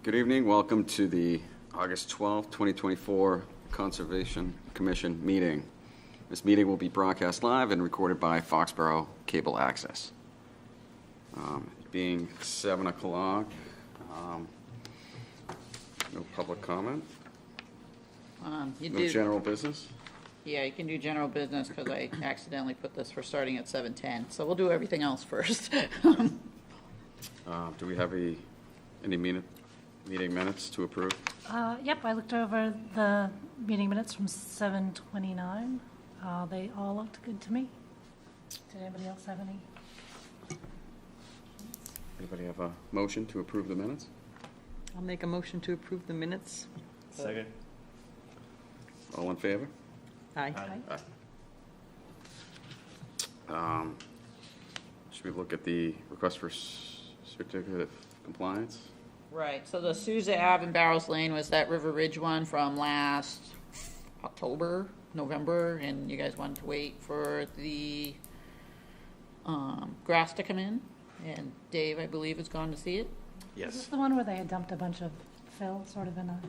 Good evening. Welcome to the August 12th, 2024 Conservation Commission meeting. This meeting will be broadcast live and recorded by Foxboro Cable Access. Being 7 o'clock, no public comment, no general business. Yeah, you can do general business because I accidentally put this for starting at 7:10. So we'll do everything else first. Do we have any meeting minutes to approve? Yep, I looked over the meeting minutes from 7:29. They all looked good to me. Did anybody else have any? Anybody have a motion to approve the minutes? I'll make a motion to approve the minutes. Second. All in favor? Aye. Aye. Should we look at the request for certificate of compliance? Right, so the Sousa Ave and Barrows Lane was that River Ridge one from last November, and you guys wanted to wait for the grass to come in, and Dave, I believe, has gone to see it. Is this Yes. the one where they had dumped a bunch of fill sort of in a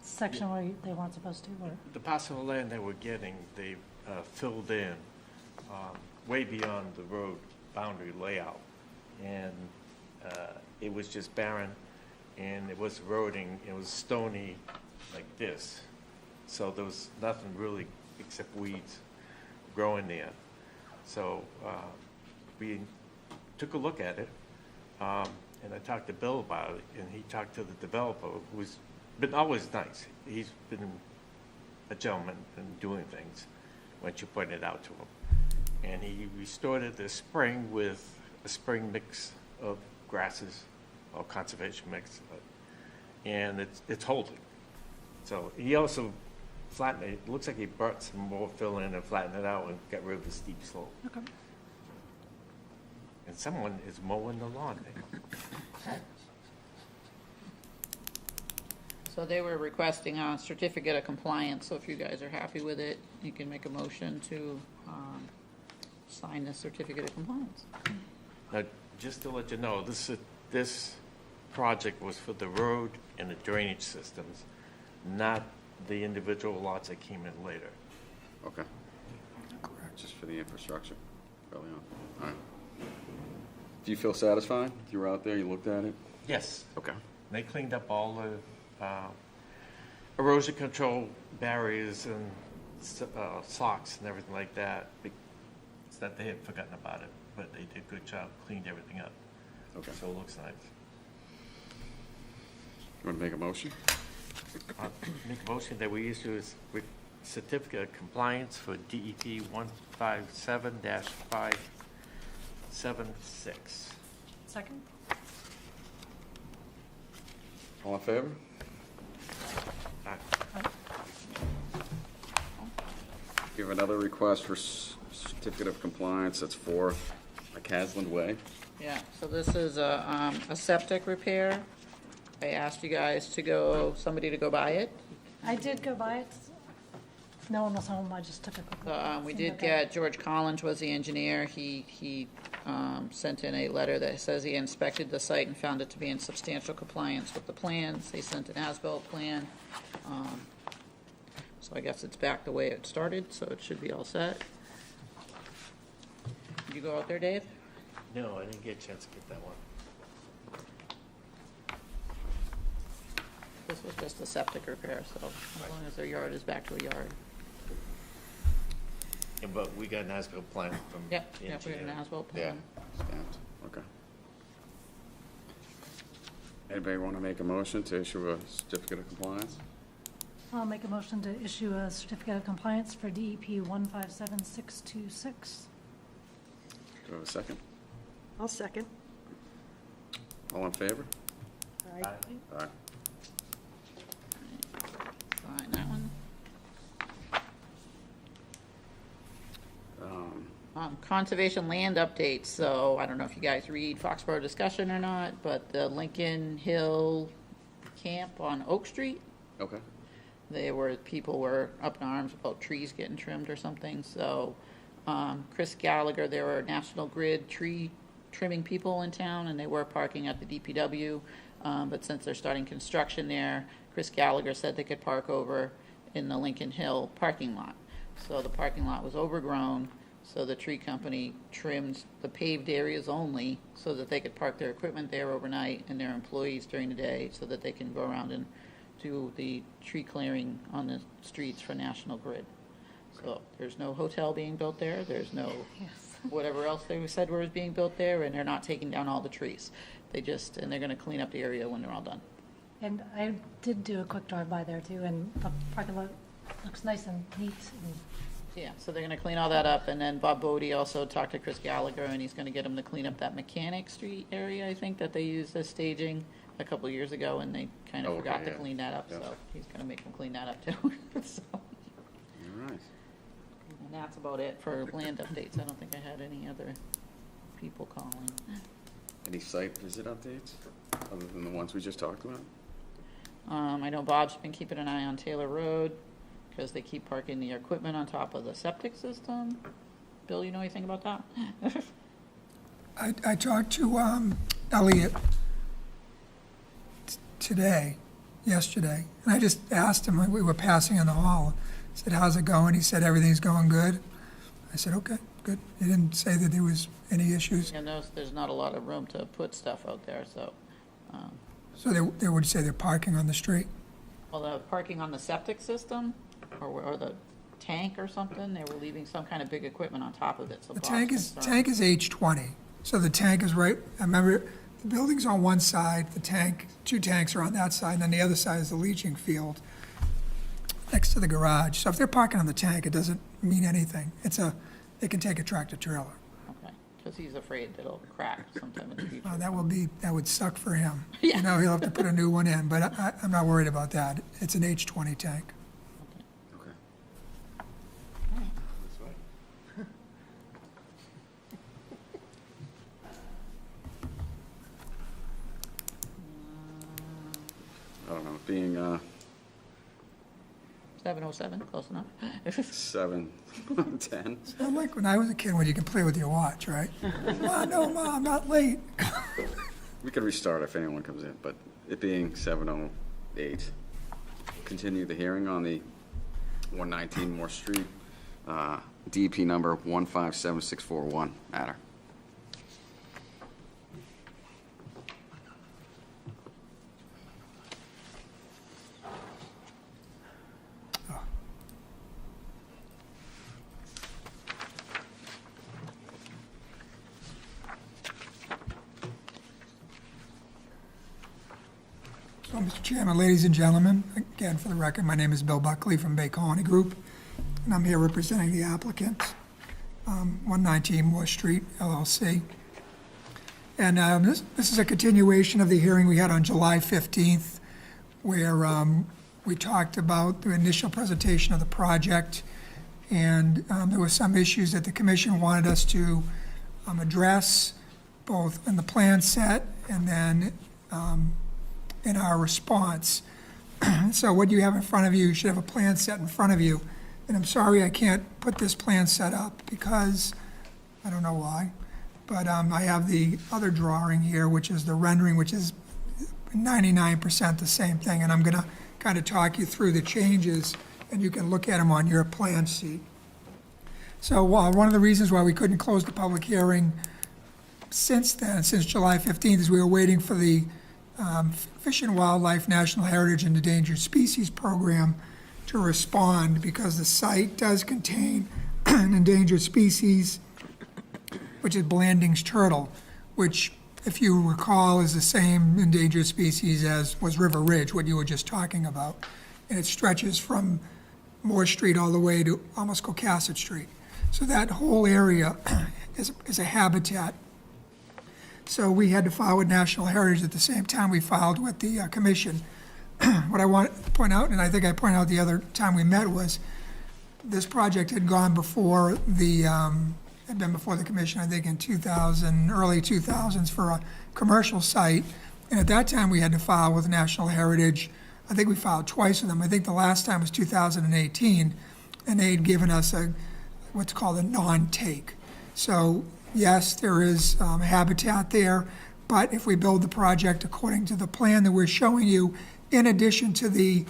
section where they weren't supposed to? Or? The parcel of land they were getting, they filled in way beyond the road boundary layout. And it was just barren, and it was eroding. It was stony like this. So there was nothing really except weeds growing there. So we took a look at it, and I talked to Bill about it, and he talked to the developer, who's been always nice. He's been a gentleman and doing things once you point it out to him. And he restored it this spring with a spring mix of grasses, or conservation mix, and it's holding. So he also flattened it. It looks like he brought some more fill in and flattened it out and got rid of the steep slope. Okay. And someone is mowing the lawn there. So they were requesting a certificate of compliance, so if you guys are happy with it, you can make a motion to sign the certificate of compliance. Now, just to let you know, this project was for the road and the drainage systems, not the individual lots that came in later. Okay. Correct. Just for the infrastructure early on. All right. Do you feel satisfied? You were out there, you looked at it? Yes. Okay. They cleaned up all the erosion control barriers and socks and everything like that. It's not they had forgotten about it, but they did a good job, cleaned everything up. Okay. So it looks nice. You want to make a motion? Make a motion that we issue a certificate of compliance for DEP 157-576. Second? All in favor? We have another request for certificate of compliance. That's for Casland Way. Yeah, so this is a septic repair. I asked you guys somebody to go by it. I did go by it. No one was home. I just took a quick look. We Seemed did okay. get, George Collins was the engineer. He sent in a letter that says he inspected the site and found it to be in substantial compliance with the plans. They sent an as-built plan. So I guess it's back the way it started, so it should be all set. Did you go out there, Dave? No, I didn't get a chance to get that one. This was just a septic repair, so as long as their yard is back to a yard. Yeah, but we got an as-built plan from Yep, the we have an engineer. as-built Yeah. plan. Stamped. Okay. Anybody want to make a motion to issue a certificate of compliance? I'll make a motion to issue a certificate of compliance for DEP 157626. Do I have a second? I'll second. All in favor? Aye. Aye. Sign that one. Conservation land updates, so I don't know if you guys read Foxborough discussion or not, but the Lincoln Hill camp on Oak Street, Okay. people were up in arms about trees getting trimmed or something, so Chris Gallagher, there were National Grid tree trimming people in town, and they were parking at the DPW. But since they're starting construction there, Chris Gallagher said they could park over in the Lincoln Hill parking lot. So the parking lot was overgrown, so the tree company trimmed the paved areas only so that they could park their equipment there overnight and their employees during the day so that they can go around and do the tree clearing on the streets for National Grid. So there's no hotel being built there, there's no Yes. whatever else they said was being built there, and they're not taking down all the trees. And they're gonna clean up the area when they're all done. And I did do a quick drive by there too, and the parking lot looks nice and neat. And Yeah, so they're gonna clean all that up, and then Bob Bodie also talked to Chris Gallagher, and he's gonna get him to clean up that Mechanic Street area, I think, that they used as staging a couple of years ago, and they kind of Okay, forgot to yeah. clean that up, Yeah. so he's gonna make them clean that up too. So, All right. and that's about it for land updates. I don't think I had any other people calling. Any site visit updates, other than the ones we just talked about? I know Bob's been keeping an eye on Taylor Road, because they keep parking the equipment on top of the septic system. Bill, you know anything about that? I talked to Elliot yesterday, and I just asked him, we were passing in the hall, I said, how's it going? He said, everything's going good. I said, okay, good. He didn't say that there was any issues. And there's not a lot of room to put stuff out there, so, So they would say they're parking on the street. well, the parking on the septic system, or the tank or something, they were leaving some kind of big equipment on top of it, so The Bob's tank is H20, so the tank is right, I remember, the building's on one side, two tanks are on that side, and then the other side is the leaching field next to the garage. So if they're parking on the tank, it doesn't mean anything. They can take a tractor trailer. Okay, because he's afraid that it'll crack sometime in the future. That would suck for him. Yeah. You know, he'll have to put a new one in, but I'm not worried about that. It's an H20 tank. Okay. I don't know, being 7:07, close enough. 7:10. Not like when I was a kid when you can play with your watch, right? Mom, no, Mom, I'm not late. We could restart if anyone comes in, but it being 7:08, continue the hearing on the 119 Moore Street, DP number 157641 matter. So, Mr. Chairman, ladies and gentlemen, again, for the record, my name is Bill Buckley from Bay Colony Group, and I'm here representing the applicant, 119 Moore Street LLC. And this is a continuation of the hearing we had on July 15th, where we talked about the initial presentation of the project, and there were some issues that the commission wanted us to address, both in the plan set and then in our response. So what you have in front of you, you should have a plan set in front of you. And I'm sorry I can't put this plan set up because, I don't know why, but I have the other drawing here, which is the rendering, which is 99% the same thing. And I'm gonna kind of talk you through the changes, and you can look at them on your plan sheet. So one of the reasons why we couldn't close the public hearing since then, since July 15th, is we were waiting for the Fish and Wildlife National Heritage and Endangered Species Program to respond, because the site does contain an endangered species, which is Blanding's turtle, which, if you recall, is the same endangered species as was River Ridge, what you were just talking about. And it stretches from Moore Street all the way to almost Cocasset Street. So that whole area is a habitat. So we had to file with National Heritage at the same time we filed with the commission. What I want to point out, and I think I pointed out the other time we met, was this project had gone before had been before the commission, I think in early 2000s, for a commercial site. And at that time, we had to file with National Heritage. I think we filed twice with them. I think the last time was 2018, and they had given us what's called a non-take. So yes, there is habitat there, But if we build the project according to the plan that we're showing you, in addition to the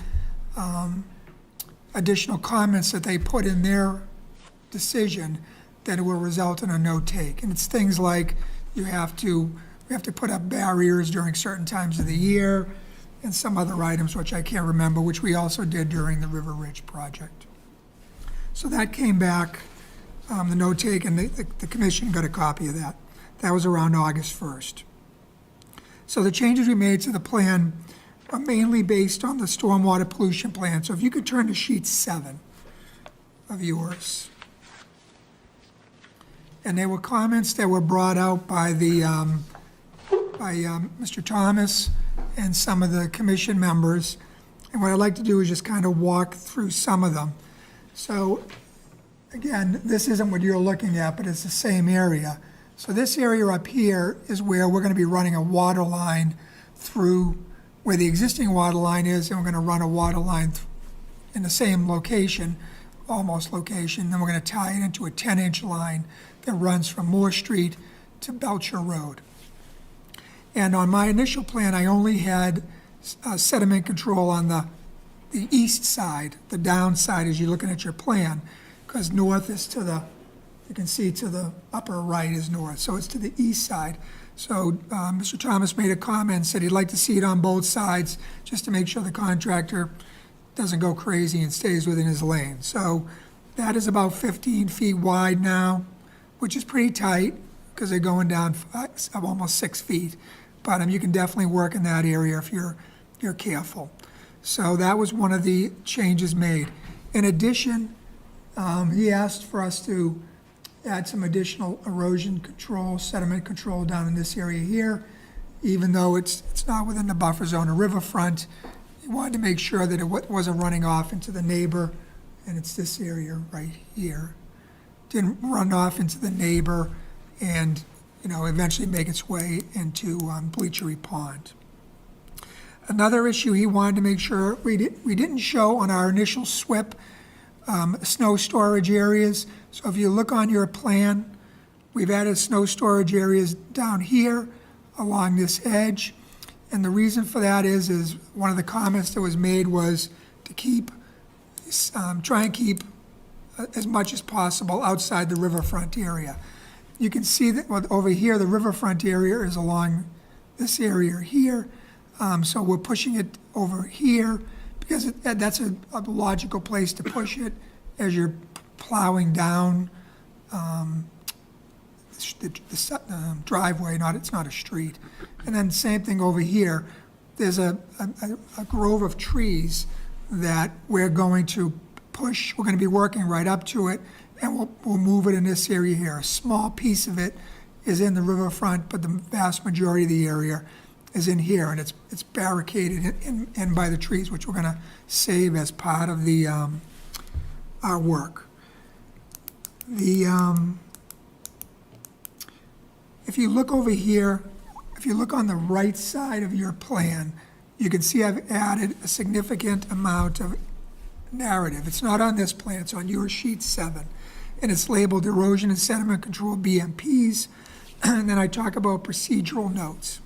additional comments that they put in their decision, then it will result in a no take. And it's things like we have to put up barriers during certain times of the year, and some other items which I can't remember, which we also did during the River Ridge project. So that came back, the no take, and the commission got a copy of that. That was around August 1st. So the changes we made to the plan are mainly based on the stormwater pollution plan. So if you could turn to sheet 7 of yours. And there were comments that were brought out by Mr. Thomas and some of the commission members. And what I'd like to do is just kind of walk through some of them. So again, this isn't what you're looking at, but it's the same area. So this area up here is where we're going to be running a water line through where the existing water line is, and we're going to run a water line in the same location, almost location. Then we're going to tie it into a 10-inch line that runs from Moore Street to Belcher Road. And on my initial plan, I only had sediment control on the east side, the downside as you're looking at your plan, because north is to the, you can see to the upper right is north, so it's to the east side. So Mr. Thomas made a comment, said he'd like to see it on both sides, just to make sure the contractor doesn't go crazy and stays within his lane. So that is about 15 feet wide now, which is pretty tight, because they're going down almost 6 feet. But you can definitely work in that area if you're careful. So that was one of the changes made. In addition, he asked for us to add some additional erosion control, sediment control down in this area here. Even though it's not within the buffer zone or riverfront, he wanted to make sure that it wasn't running off into the neighbor, and it's this area right here. Didn't run off into the neighbor and eventually make its way into Bleachery Pond. Another issue he wanted to make sure, we didn't show on our initial SWIP snow storage areas. So if you look on your plan, we've added snow storage areas down here along this edge. And the reason for that is one of the comments that was made was to try and keep as much as possible outside the riverfront area. You can see that over here, the riverfront area is along this area here. So we're pushing it over here because that's a logical place to push it as you're plowing down the driveway. It's not a street. And then same thing over here. There's a grove of trees that we're going to push. We're going to be working right up to it, and we'll move it in this area here. A small piece of it is in the riverfront, but the vast majority of the area is in here, and it's barricaded in by the trees, which we're going to save as part of the our work. If you look over here, if you look on the right side of your plan, you can see I've added a significant amount of narrative. It's not on this plan, it's on your sheet 7. And it's labeled erosion and sediment control BMPs. And then I talk about procedural notes.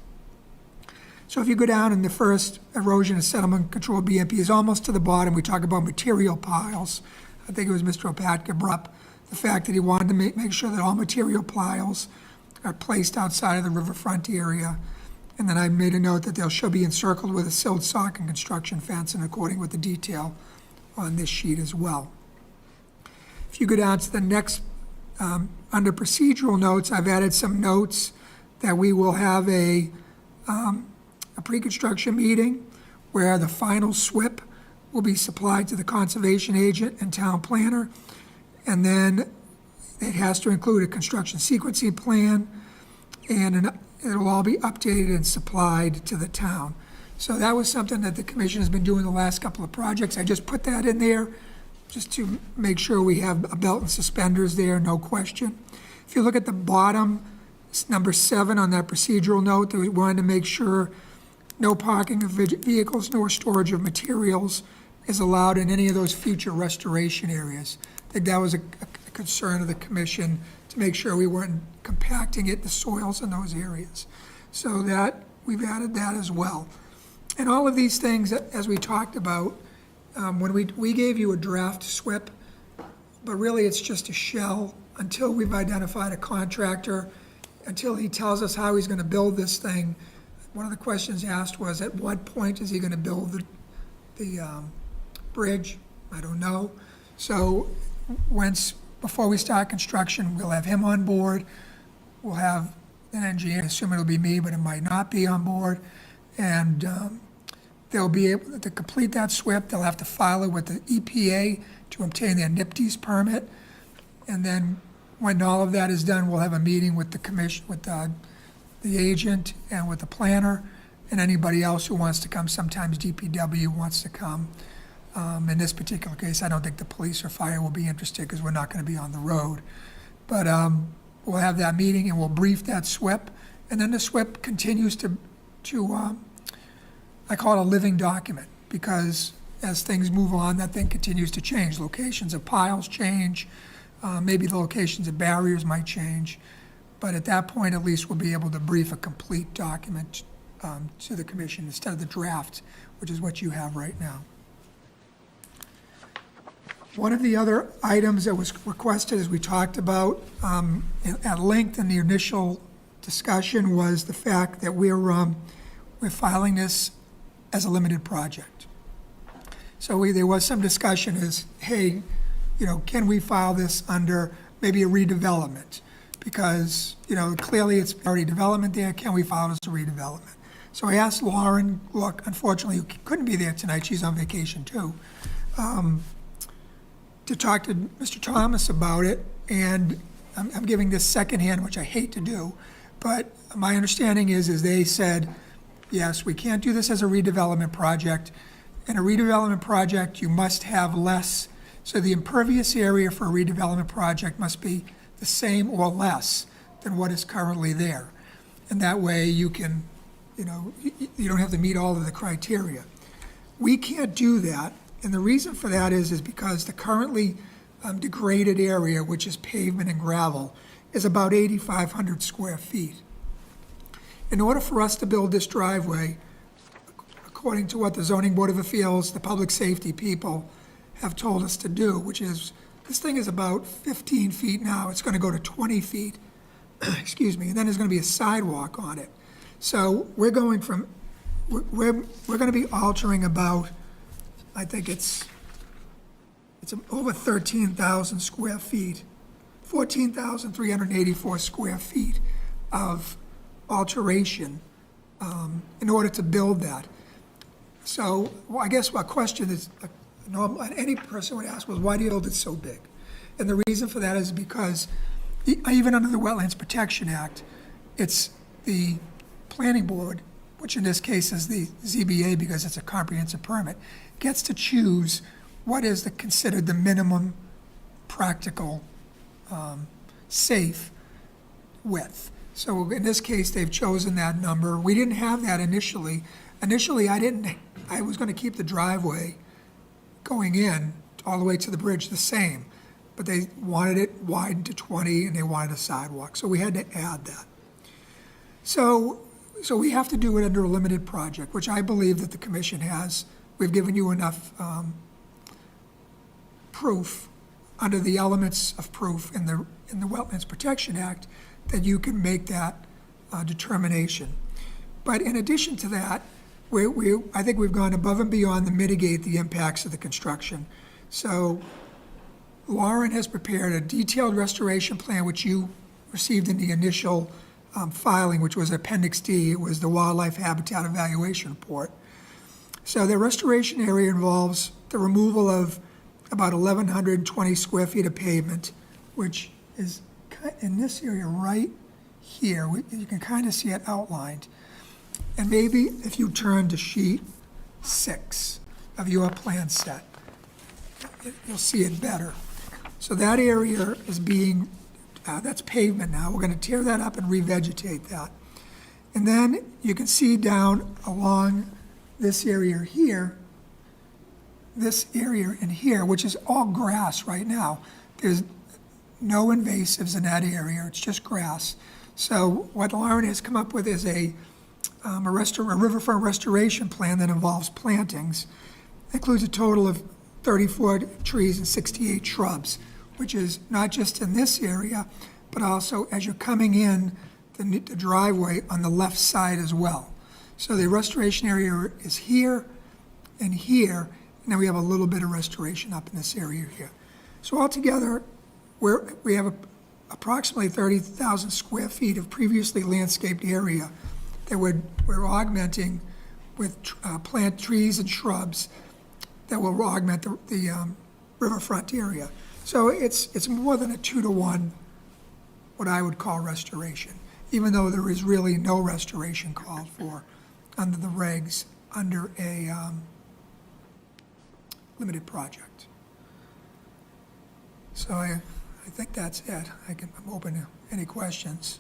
So if you go down in the first erosion and sediment control BMP is almost to the bottom, we talk about material piles. I think it was Mr. Opatka brought up the fact that he wanted to make sure that all material piles are placed outside of the riverfront area. And then I made a note that they shall be encircled with a silt sock and construction fence in according with the detail on this sheet as well. If you go down to the next, under procedural notes, I've added some notes that we will have a pre-construction meeting where the final SWIP will be supplied to the conservation agent and town planner. And then it has to include a construction sequencing plan, and it'll all be updated and supplied to the town. So that was something that the commission has been doing the last couple of projects. I just put that in there just to make sure we have a belt and suspenders there, no question. If you look at the bottom, number 7 on that procedural note, that we wanted to make sure no parking of vehicles nor storage of materials is allowed in any of those future restoration areas. I think that was a concern of the commission to make sure we weren't compacting the soils in those areas. So that, we've added that as well. And all of these things, as we talked about, when we gave you a draft SWIP, but really it's just a shell until we've identified a contractor, until he tells us how he's gonna build this thing. One of the questions asked was, at what point is he gonna build the bridge? I don't know. So before we start construction, we'll have him on board. We'll have an engineer, assume it'll be me, but it might not be on board. And they'll be able to complete that SWIP. They'll have to file it with the EPA to obtain their NIPD's permit. And then when all of that is done, we'll have a meeting with the commission, with the agent and with the planner and anybody else who wants to come. Sometimes DPW wants to come. In this particular case, I don't think the police or fire will be interested because we're not going to be on the road. But we'll have that meeting and we'll brief that SWIP. And then the SWIP continues to I call it a living document, because as things move on, that thing continues to change. Locations of piles change, maybe the locations of barriers might change, but at that point, at least we'll be able to brief a complete document to the commission instead of the draft, which is what you have right now. One of the other items that was requested, as we talked about at length in the initial discussion, was the fact that we're filing this as a limited project. So there was some discussion as, hey, can we file this under maybe a redevelopment? Because, clearly it's already development there, can we file it as a redevelopment? So I asked Lauren, look, unfortunately, who couldn't be there tonight, she's on vacation too, to talk to Mr. Thomas about it, and I'm giving this secondhand, which I hate to do, but my understanding is they said, yes, we can't do this as a redevelopment project. In a redevelopment project, you must have less, so the impervious area for a redevelopment project must be the same or less than what is currently there. And that way you can, you don't have to meet all of the criteria. We can't do that, and the reason for that is because the currently degraded area, which is pavement and gravel, is about 8,500 square feet. In order for us to build this driveway, according to what the Zoning Board of Appeals, the public safety people have told us to do, which is, this thing is about 15 feet now, it's gonna go to 20 feet, excuse me, and then there's gonna be a sidewalk on it. So we're going from, we're gonna be altering about, I think it's over 13,000 square feet, 14,384 square feet of alteration in order to build that. So I guess my question is, any person would ask, was why do you build it so big? And the reason for that is because even under the Wetlands Protection Act, it's the planning board, which in this case is the ZBA because it's a comprehensive permit, gets to choose what is considered the minimum practical safe width. So in this case, they've chosen that number. We didn't have that initially. Initially, I was gonna keep the driveway going in all the way to the bridge the same, but they wanted it widened to 20 and they wanted a sidewalk, so we had to add that. So we have to do it under a limited project, which I believe that the commission has. We've given you enough proof under the elements of proof in the Wetlands Protection Act that you can make that determination. But in addition to that, I think we've gone above and beyond to mitigate the impacts of the construction. So Lauren has prepared a detailed restoration plan, which you received in the initial filing, which was Appendix D. It was the Wildlife Habitat Evaluation Report. So the restoration area involves the removal of about 1,120 square feet of pavement, which is in this area right here. You can kind of see it outlined. And maybe if you turn to sheet 6 of your plan set, you'll see it better. So that area is being, that's pavement now. We're going to tear that up and revegetate that. And then you can see down along this area here, this area in here, which is all grass right now. There's no invasives in that area. It's just grass. So what Lauren has come up with is a riverfront restoration plan that involves plantings. It includes a total of 34 trees and 68 shrubs, which is not just in this area, but also as you're coming in the driveway on the left side as well. So the restoration area is here and here, and then we have a little bit of restoration up in this area here. So altogether, we have approximately 30,000 square feet of previously landscaped area that we're augmenting with plant trees and shrubs that will augment the riverfront area. So it's more than a 2-to-1, what I would call restoration, even though there is really no restoration called for under the regs, under a limited project. So I think that's it. I'm open to any questions.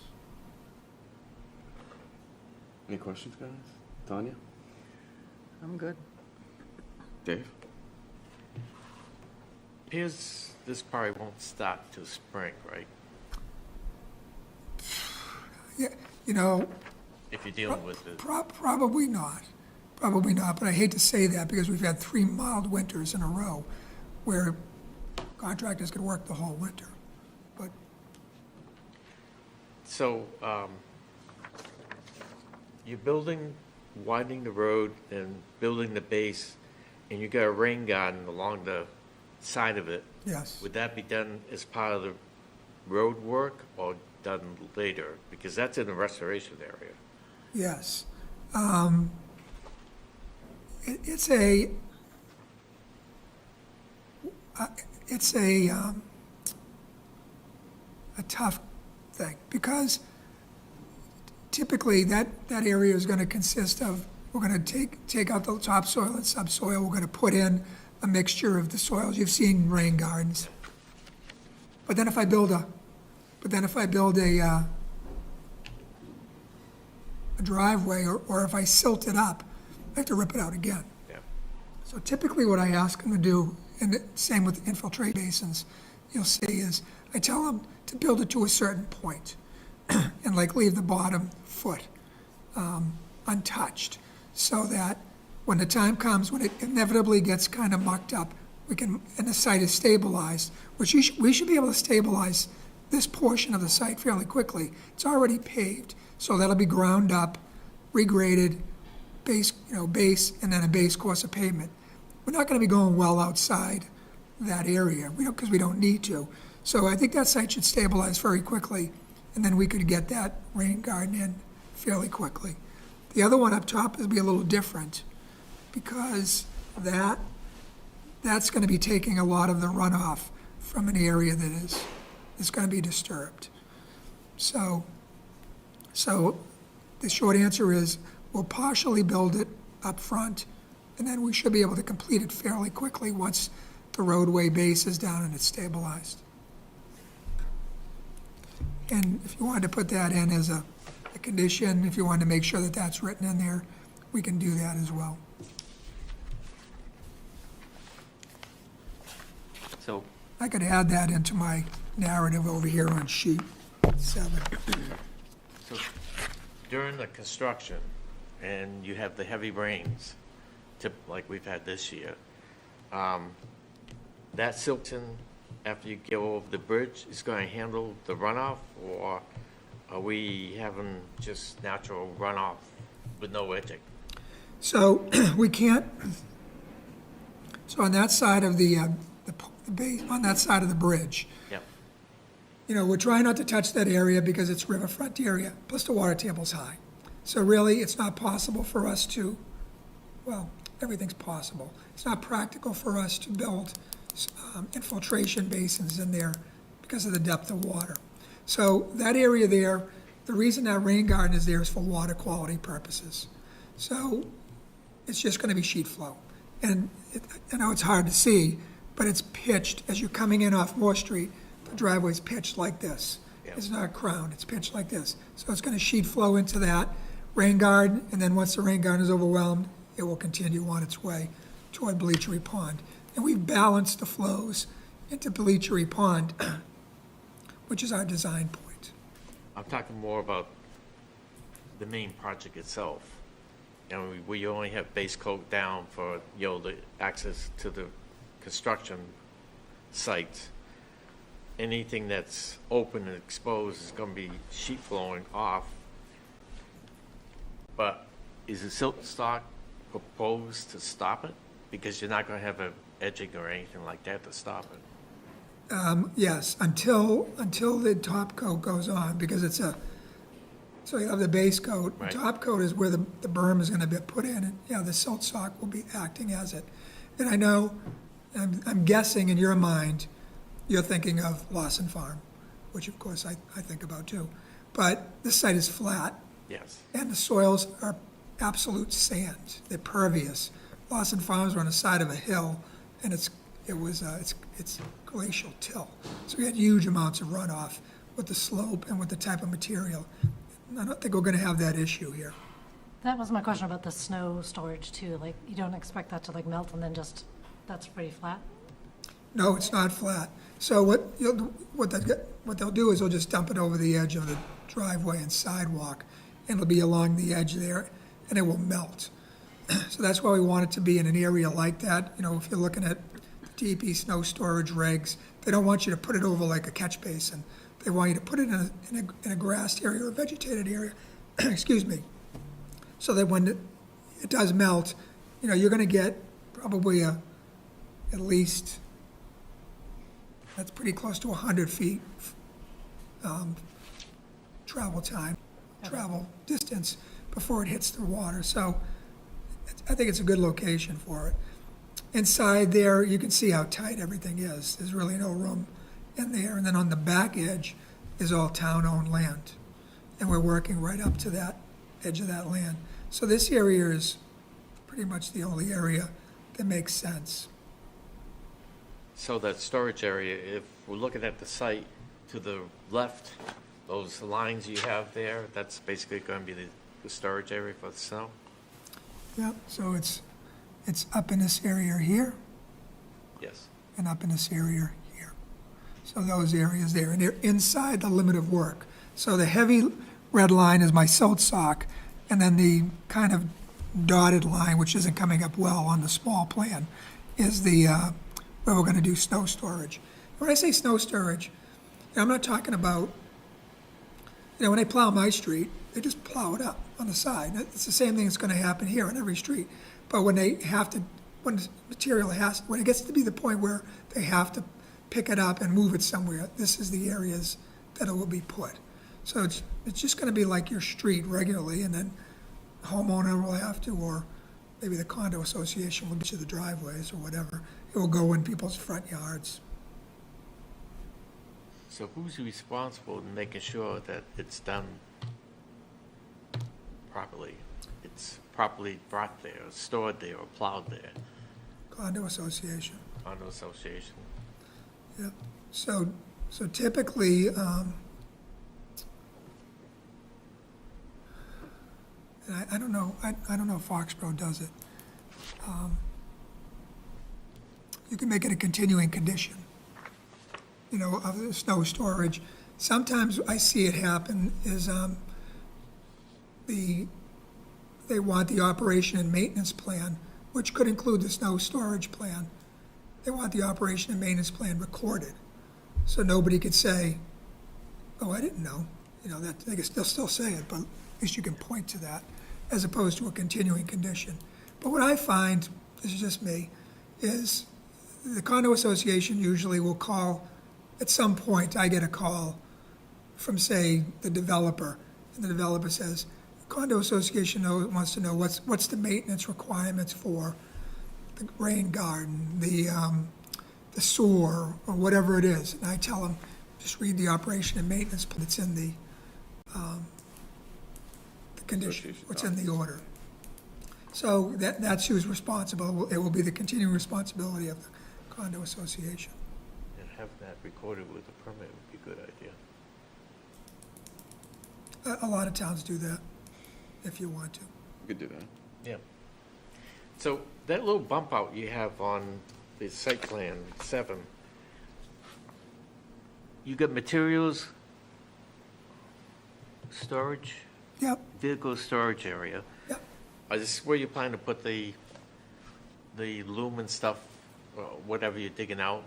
Any questions, guys? Tanya? I'm good. Dave? Appears this probably won't start till spring, right? Yeah, you know, If you're dealing with the, probably not. Probably not, but I hate to say that because we've had 3 mild winters in a row where contractors could work the whole winter. But so, you're widening the road and building the base, and you got a rain garden along the side of it. yes, Would that be done as part of the road work or done later? Because that's in the restoration area. yes. It's a tough thing because typically that area is going to consist of, we're going to take out the topsoil and subsoil. We're going to put in a mixture of the soils. You've seen rain gardens. But then if I build a driveway or if I silt it up, I have to rip it out again. Yeah. So typically what I ask them to do, and the same with infiltrate basins, you'll see is, I tell them to build it to a certain point and like leave the bottom foot untouched so that when the time comes, when it inevitably gets kind of mucked up, and the site is stabilized, which we should be able to stabilize this portion of the site fairly quickly. It's already paved, so that'll be ground up, regraded, base, and then a base course of pavement. We're not going to be going well outside that area, because we don't need to. So I think that site should stabilize very quickly, and then we could get that rain garden in fairly quickly. The other one up top will be a little different, because that's going to be taking a lot of the runoff from an area that is going to be disturbed. So the short answer is, we'll partially build it up front, and then we should be able to complete it fairly quickly once the roadway base is down and it's stabilized. And if you wanted to put that in as a condition, if you wanted to make sure that that's written in there, we can do that as well. So, I could add that into my narrative over here on sheet 7. so during the construction, and you have the heavy rains, like we've had this year, that silting, after you go over the bridge, is going to handle the runoff, or are we having just natural runoff with no edging? So we can't, so on that side of the base, on that side of the bridge, Yep. we're trying not to touch that area because it's riverfront area, plus the water table's high. So really, it's not possible for us to, well, everything's possible. It's not practical for us to build infiltration basins in there because of the depth of water. So that area there, the reason that rain garden is there is for water quality purposes. So it's just going to be sheet flow. And I know it's hard to see, but it's pitched, as you're coming in off Moore Street, the driveway's pitched like this. Yeah. It's not crowned, it's pitched like this. So it's going to sheet flow into that rain garden, and then once the rain garden is overwhelmed, it will continue on its way toward Bleachery Pond. And we've balanced the flows into Bleachery Pond, which is our design point. I'm talking more about the main project itself. And we only have base coat down for, the access to the construction site. Anything that's open and exposed is gonna be sheet flowing off. But is the silt stock proposed to stop it? Because you're not gonna have a edging or anything like that to stop it. Yes, until the top coat goes on, because so you have the base coat. Right. The top coat is where the berm is gonna be put in, and, the silt sock will be acting as it. And I know, I'm guessing in your mind, you're thinking of Lawson Farm, which of course I think about too. But this site is flat, Yes. and the soils are absolute sand. They're pervious. Lawson Farms are on the side of a hill, and it's glacial till. So we had huge amounts of runoff with the slope and with the type of material. I don't think we're gonna have that issue here. That was my question about the snow storage too. Like, you don't expect that to like melt and then that's pretty flat? No, it's not flat. So what they'll do is they'll just dump it over the edge of the driveway and sidewalk, and it'll be along the edge there, and it will melt. So that's why we want it to be in an area like that. If you're looking at DEP snow storage regs, they don't want you to put it over like a catch basin. They want you to put it in a grassed area or a vegetated area, excuse me, so that when it does melt, you're gonna get probably at least, that's pretty close to 100 feet travel distance before it hits the water. So I think it's a good location for it. Inside there, you can see how tight everything is. There's really no room in there. And then on the back edge is all town-owned land. And we're working right up to that edge of that land. So this area is pretty much the only area that makes sense. So that storage area, if we're looking at the site to the left, those lines you have there, that's basically going to be the storage area for the snow? Yeah, so it's up in this area here Yes. and up in this area here. So those areas there, and they're inside the limit of work. So the heavy red line is my silt sock, and then the kind of dotted line, which isn't coming up well on the small plan, is the where we're going to do snow storage. When I say snow storage, I'm not talking about, when they plow my street, they just plow it up on the side. It's the same thing that's going to happen here on every street. But when they have to, when it gets to be the point where they have to pick it up and move it somewhere, this is the areas that it will be put. So it's just going to be like your street regularly, and then the homeowner will have to, or maybe the condo association will get you the driveways or whatever. It will go in people's front yards. So who's responsible in making sure that it's done properly? It's properly brought there, stored there, or plowed there? Condo association. Condo association. Yep. So typically, and I don't know if Foxborough does it. You can make it a continuing condition, of the snow storage. Sometimes I see it happen is they want the operation and maintenance plan, which could include the snow storage plan. They want the operation and maintenance plan recorded, so nobody could say, "Oh, I didn't know." That they'll still say it, but at least you can point to that, as opposed to a continuing condition. But what I find, this is just me, is the condo association usually will call, at some point, I get a call from, say, the developer, and the developer says, condo association wants to know what's the maintenance requirements for the rain garden, the sewer, or whatever it is. And I tell them, just read the operation and maintenance plan that's in the condition, what's in the order. So that's who's responsible. It will be the continuing responsibility of the condo association. And having that recorded with a permit would be a good idea. A lot of towns do that, if you want to. We could do that. Yeah. So that little bump out you have on the site plan 7, you got materials storage, Yep, vehicle storage area. yep. Is this where you plan to put the loom and stuff, or whatever you're digging out?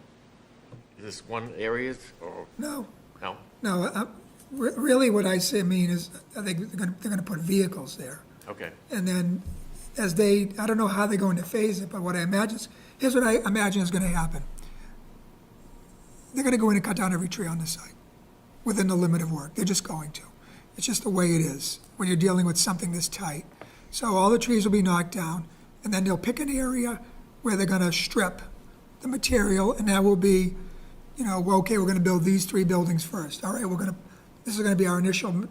Is this one area or No, no? no, really what I say, mean is, I think they're gonna put vehicles there. Okay. And then I don't know how they're going to phase it, but what I imagine here's what I imagine is gonna happen. They're gonna go in and cut down every tree on the site within the limit of work. They're just going to. It's just the way it is when you're dealing with something this tight. So all the trees will be knocked down, and then they'll pick an area where they're gonna strip the material, and that will be, well, okay, we're gonna build these 3 buildings first. All right, this is gonna be our initial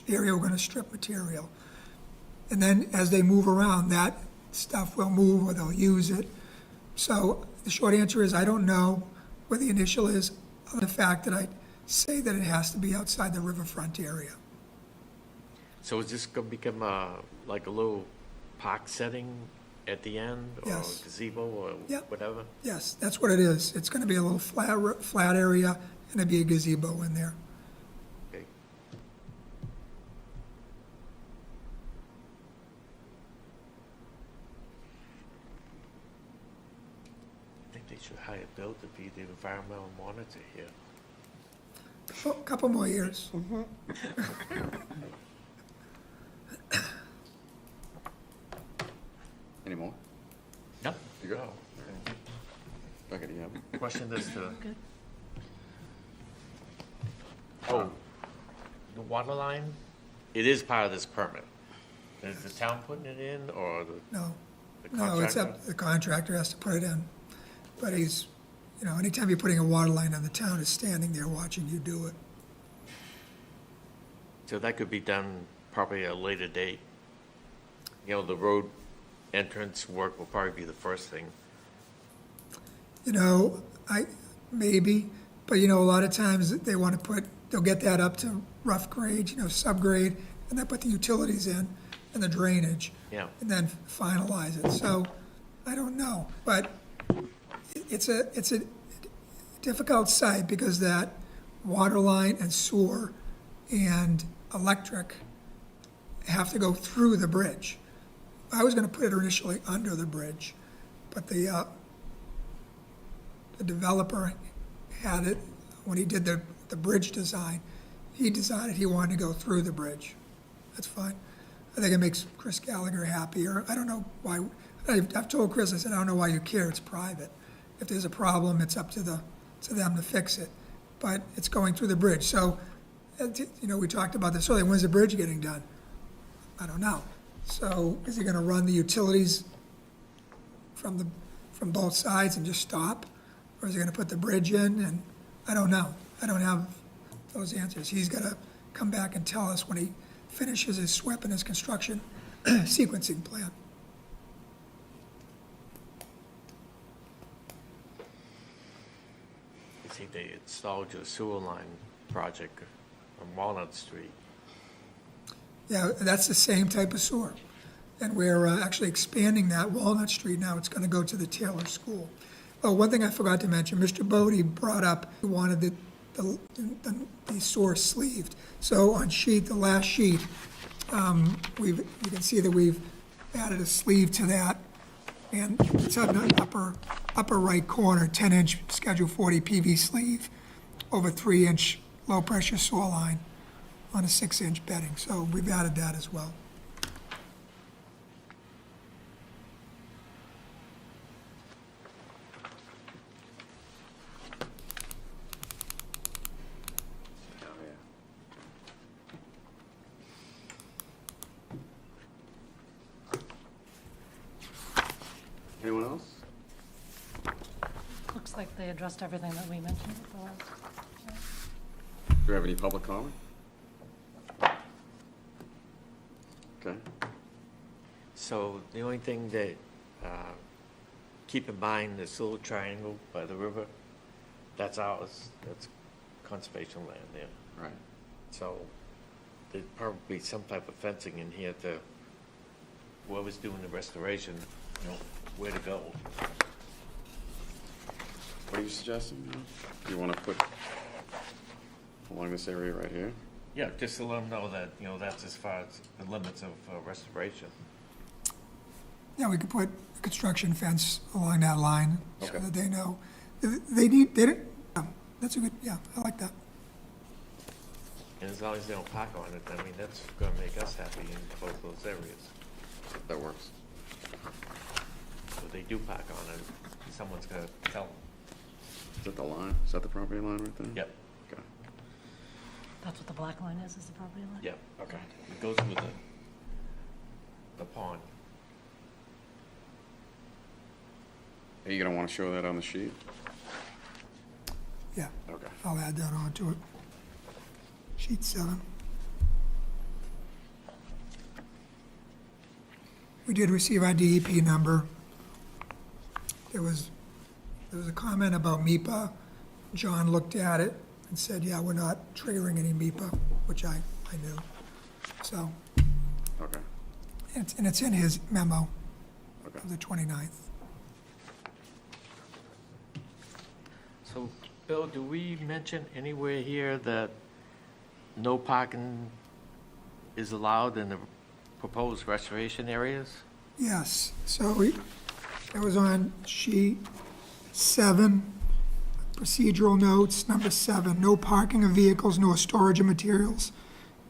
area, we're gonna strip material. And then as they move around, that stuff will move or they'll use it. So the short answer is I don't know where the initial is, on the fact that I say that it has to be outside the riverfront area. So is this going to become like a little park setting at the end, or Yes. gazebo, or Yep. whatever? Yes, that's what it is. It's gonna be a little flat area, and there'll be a gazebo in there. Okay. I think they should hire Bill to be the environmental monitor here. A couple more years. Any more? No. You go. Okay, do you have? Question this to, Good. the water line, it is part of this permit. Is the town putting it in, or No, the no, it's contractor? up, the contractor has to put it in. But he's, anytime you're putting a water line on, the town is standing there watching you do it. So that could be done probably at a later date. The road entrance work will probably be the first thing. Maybe, but a lot of times they want to they'll get that up to rough grade, subgrade, and then put the utilities in and the drainage. Yeah. And then finalize it. So, I don't know, but it's a difficult site because that water line and sewer and electric have to go through the bridge. I was gonna put it initially under the bridge, but the developer had it, when he did the bridge design, he decided he wanted to go through the bridge. That's fine. I think it makes Chris Gallagher happier. I don't know why, I've told Chris, I said, I don't know why you care, it's private. If there's a problem, it's up to them to fix it. But it's going through the bridge, so, we talked about this earlier, when's the bridge getting done? I don't know. So is he gonna run the utilities from both sides and just stop? Or is he gonna put the bridge in? And I don't know. I don't have those answers. He's gotta come back and tell us when he finishes his SWIP and his construction sequencing plan. You see, they installed your sewer line project on Walnut Street. Yeah, that's the same type of sewer. And we're actually expanding that Walnut Street now. It's gonna go to the Taylor School. Oh, one thing I forgot to mention, Mr. Bodie brought up, he wanted the sewer sleeved. So on the last sheet, you can see that we've added a sleeve to that. And it's on the upper right corner, 10-inch Schedule 40 PV sleeve over 3-inch low-pressure sewer line on a 6-inch bedding. So we've added that as well. Oh, yeah. Anyone else? Looks like they addressed everything that we mentioned at the last. Do you have any public comment? Okay. So the only thing that, keep in mind, this little triangle by the river, that's ours, that's conservation land there. Right. So there'd probably be some type of fencing in here to, whoever's doing the restoration, where to go. What are you suggesting? You want to put along this area right here? Yeah, just to let them know that, that's as far as the limits of restoration. Yeah, we could put a construction fence along that line so Okay. that they know. They need, they don't, that's a good, yeah, I like that. And as long as they don't park on it, I mean, that's gonna make us happy in both those areas. That works. So if they do park on it, someone's gonna tell them. Is that the line? Is that the property line right there? Yep, Okay. That's what the black line is the property line? yep. Okay. It goes with the pond. Are you gonna wanna show that on the sheet? Yeah, Okay. I'll add that onto it. Sheet 7. We did receive our DEP number. There was a comment about MIPA. John looked at it and said, yeah, we're not triggering any MIPA, which I knew. So, Okay. and it's in his memo Okay. of the 29th. So, Bill, do we mention anywhere here that no parking is allowed in the proposed restoration areas? Yes, so it was on sheet 7, procedural notes, number 7, no parking of vehicles nor storage of materials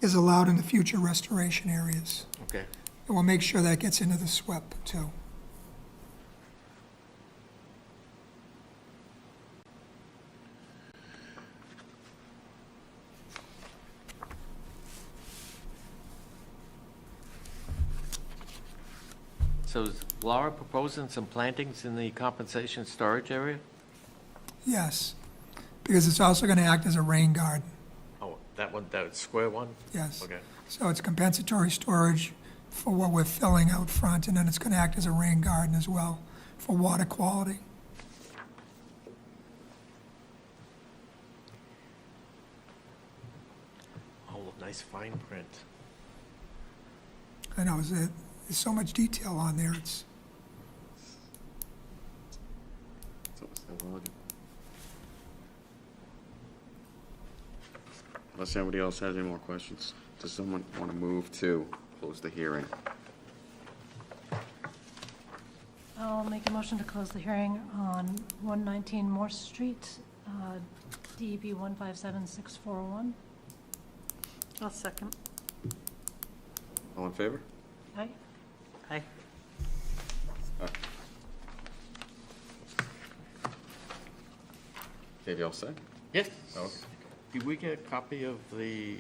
is allowed in the future restoration areas. Okay. And we'll make sure that gets into the SWIP too. So is Laura proposing some plantings in the compensation storage area? Yes, because it's also going to act as a rain garden, Oh, that one, that square one? yes. Okay. So it's compensatory storage for what we're filling out front, and then it's going to act as a rain garden as well for water quality. Oh, nice fine print. I know, there's so much detail on there, it's, So it's the log. Unless anybody else has any more questions, does someone wanna move to close the hearing? I'll make a motion to close the hearing on 119 Morse Street, DEP 157641. I'll second. All in favor? Aye. Aye. Dave, you all set? Yes. Okay. Did we get a copy of the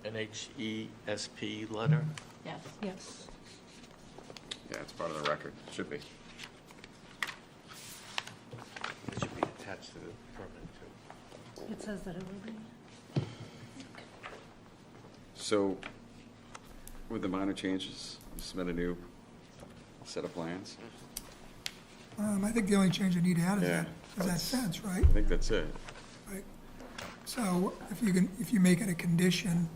NHESP letter? Yes. Yes. Yeah, it's part of the record, should be. It should be attached to the permit, too. It says that it will be. So, with the minor changes, you submit a new set of plans? I think the only change you need to add is Yeah. that fence, right? I think that's it. Right. So if you make it a condition,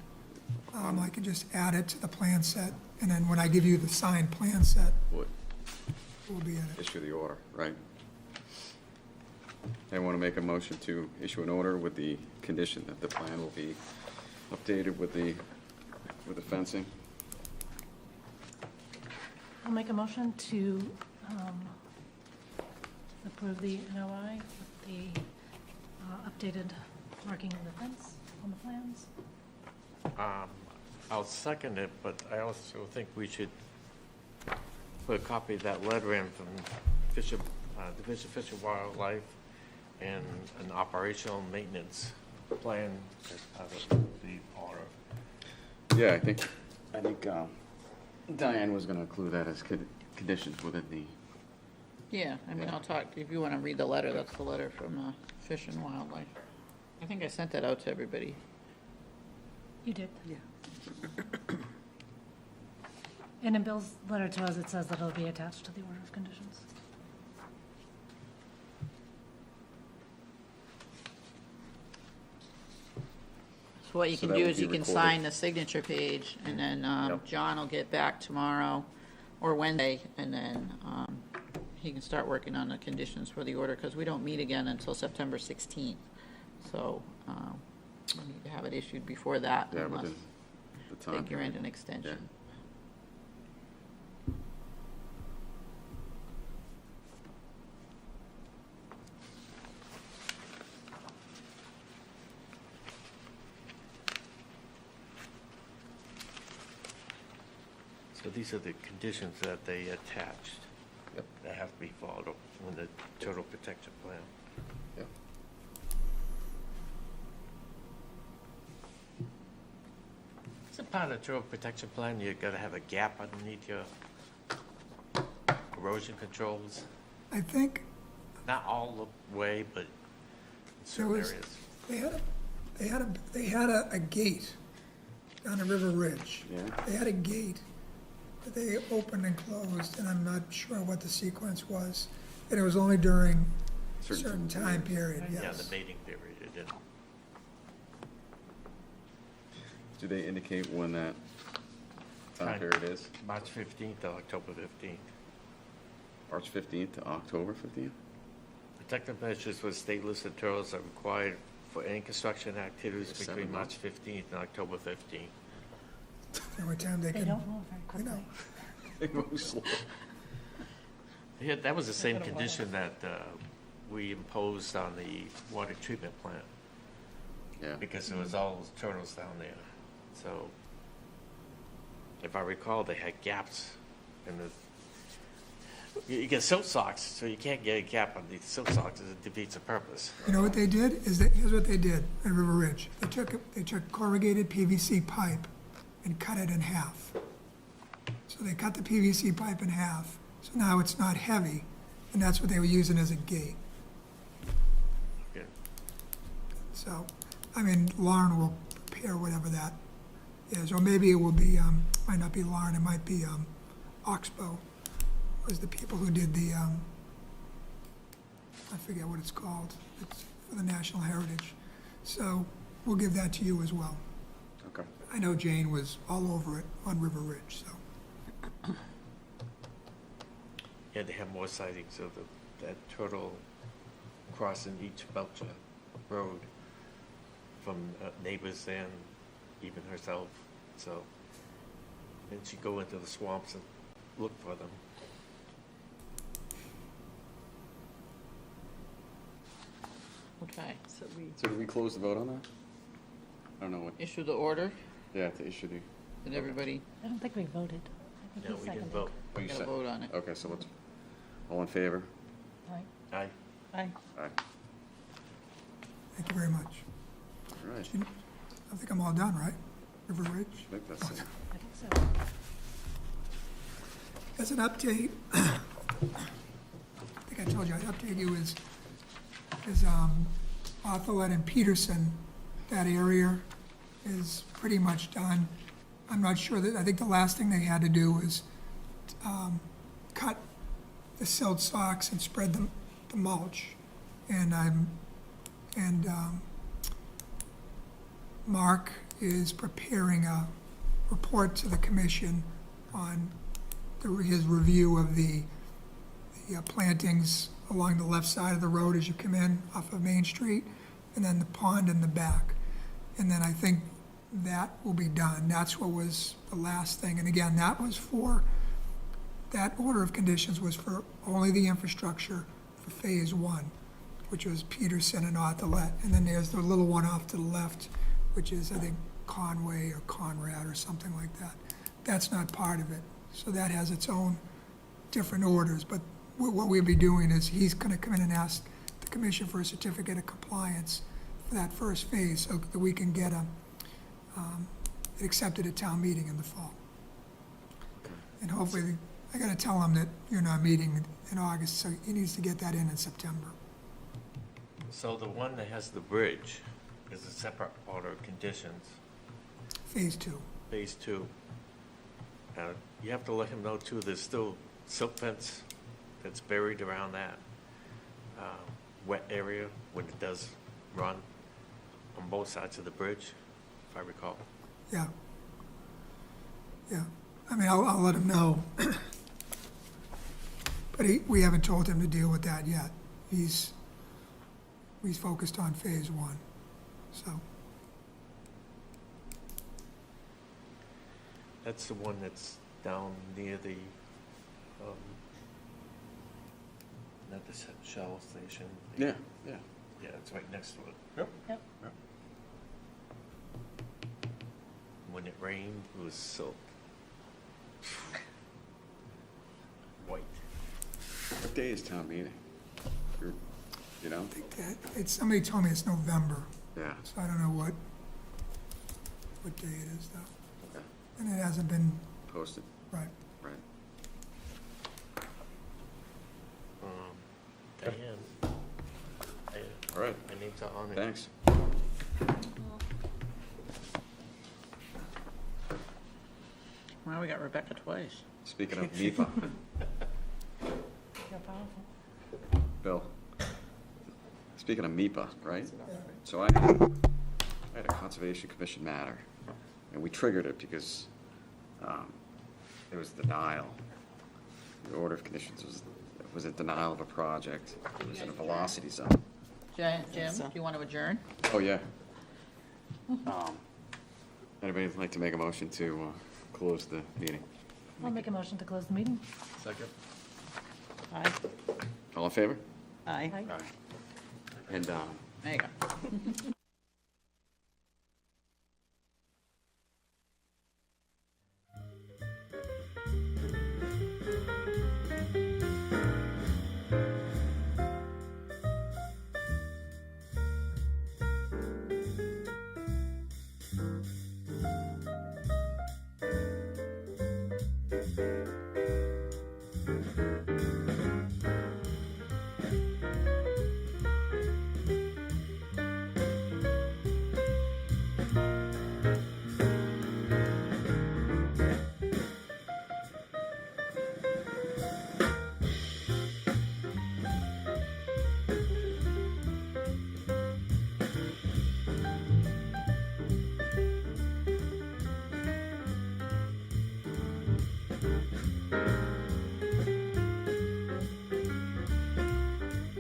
I can just add it to the plan set, and then when I give you the signed plan set, Would it will be in it. issue the order, right? I want to make a motion to issue an order with the condition that the plan will be updated with the fencing. I'll make a motion to approve the NOI with the updated marking of the fence on the plans. I'll second it, but I also think we should put a copy of that letter in from Fisher, Division of Fish and Wildlife, and an operational maintenance plan as part of the order. Yeah, I think Diane was going to include that as conditions within the, Yeah, I mean, I'll talk, if you want to read the letter, that's the letter from Fish and Wildlife. I think I sent that out to everybody. You did. Yeah. And in Bill's letter to us, it says that it'll be attached to the order of conditions. So what you So can that do will is be you can recorded. sign the signature page, and then Yep. John will get back tomorrow or Wednesday, and then he can start working on the conditions for the order, because we don't meet again until September 16th. So You need to have it issued before that Yeah, unless within the they time. grant an Yeah. extension. So these are the conditions that they attached Yep. that have to be followed in the total protection plan. Yep. Is it part of the total protection plan, you gotta have a gap underneath your erosion controls? I think Not all the way, but in there certain was, areas. they had a gate down at River Ridge. Yeah. They had a gate that they opened and closed, and I'm not sure what the sequence was. And it was only during a certain time period, Yeah, yes. the mating period, it didn't. Do they indicate when that time Time. period is? March 15th to October 15th. March 15th to October 15th? Protective measures with state listed turtles are required for any construction activities Yes, between 7 March months. 15th and October 15th. The only time they They can, don't move very you know, quickly. They move slow. Yeah, that was the same condition that we imposed on the water treatment plant, Yeah. because there was all those turtles down there. So, if I recall, they had gaps in the, you get silt socks, so you can't get a gap on the silt socks, it defeats the purpose. you know what they did? Here's what they did at River Ridge. They took corrugated PVC pipe and cut it in half. So they cut the PVC pipe in half, so now it's not heavy, and that's what they were using as a gate. Yeah. So, I mean, Lauren will prepare whatever that is, or maybe it will be, might not be Lauren, it might be, Oxbow, was the people who did the, I forget what it's called, it's for the National Heritage. So, we'll give that to you as well. Okay. I know Jane was all over it on River Ridge, so. Yeah, they have more sightings of that turtle crossing each Belcher Road from neighbors and even herself, so. And she'd go into the swamps and look for them. Okay, So we, So did we close the vote on that? I don't know what, issue the order, yeah, to issue the, and everybody I don't think we voted. I think No, he we didn't seconded. vote. oh, you got to said, vote on it. okay, so let's, all in favor? Right. Aye. Aye. Aye. Thank you very much. All right, I think I'm all done, right? River Ridge? I think that's it. I think so. As an update, I think I told you, I'd update you is Arthurlet and Peterson, that area is pretty much done. I'm not sure that, I think the last thing they had to do was cut the silt socks and spread the mulch. And Mark is preparing a report to the commission on his review of the plantings along the left side of the road as you come in off of Main Street, and then the pond in the back. And then I think that will be done. That's what was the last thing. And again, that order of conditions was for only the infrastructure for Phase 1, which was Peterson and Arthurlet. And then there's the little one off to the left, which is, I think, Conway or Conrad or something like that. That's not part of it. So that has its own different orders. But what we'll be doing is he's going to come in and ask the commission for a certificate of compliance for that first phase so that we can get it accepted at town meeting in the fall. And hopefully, I got to tell him that you're not meeting in August, so he needs to get that in September. So the one that has the bridge is a separate order of conditions, Phase 2. Phase 2. You have to let him know too, there's still silk fence that's buried around that wet area when it does run on both sides of the bridge, if I recall. Yeah. Yeah. I mean, I'll let him know. But we haven't told him to deal with that yet. He's focused on Phase 1, so. That's the one that's down near the, not the Shell station. Yeah, yeah. Yeah, it's right next to it. Yep. Yep. When it rained, it was so white. What day is town meeting? You know? Somebody told me it's November, Yeah. so I don't know what day it is though. Okay. And it hasn't been, Posted, right. right. Diane, All right, I need to honor. thanks. Wow, we got Rebecca twice. Speaking of MIPA, You're powerful. Bill, speaking of MIPA, right? So I had a Conservation Commission matter, and we triggered it because it was denial. The order of conditions was a denial of a project. It was in a velocity zone. Jim, do you want to adjourn? Oh, yeah. Anybody like to make a motion to close the meeting? I'll make a motion to close the meeting. Second. Aye. All in favor? Aye. Aye. And There you go.